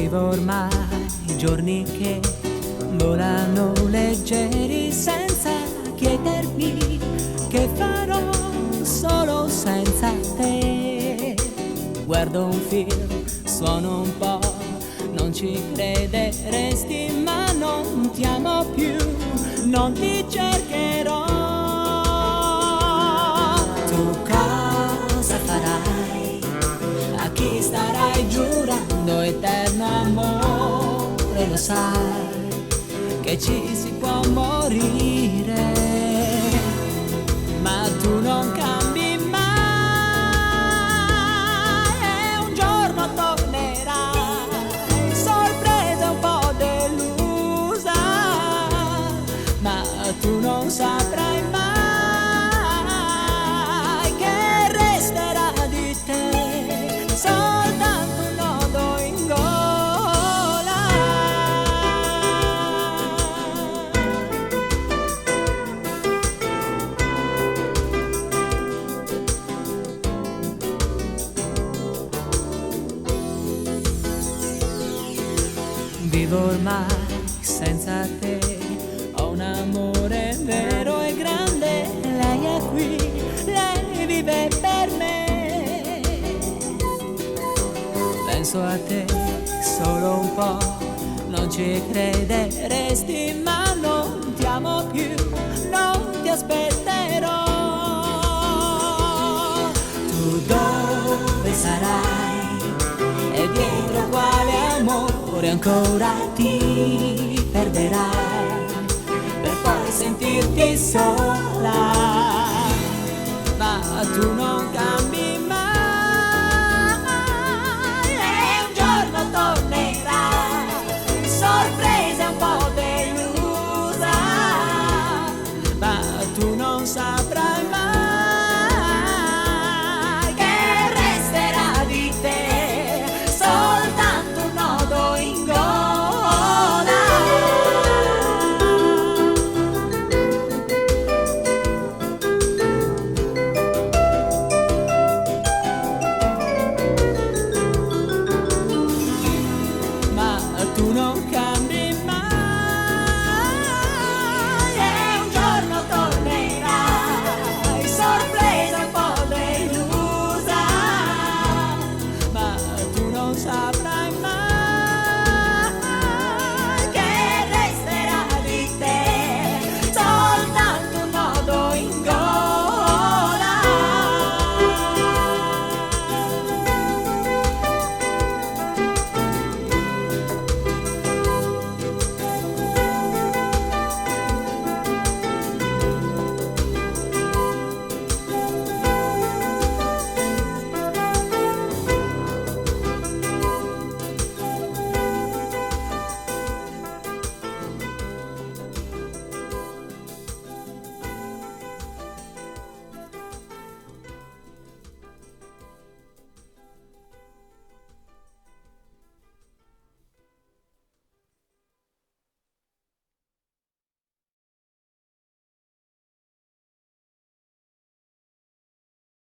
Vivo ormai giorni che volano leggeri senza chiedermi che farò solo senza te. Guardo un film, suono un po', non ci crederesti ma non ti amo più, non ti cercherò. Tu cosa farai? A chi starai giurando eterno amore? Lo sai che ci si può morire, ma tu non cambi mai e un giorno tornerai sorpresa, un po' delusa, ma tu non saprai mai che resterà di te soltanto un nodo in gola. Vivo ormai senza te, ho un amore vero e grande, lei è qui, lei vive per me. Penso a te solo un po', non ci crederesti ma non ti amo più, non ti aspetterò. Tu dove sarai? E dietro quale amore ancora ti perderai per poi sentirti sola, ma tu non cambi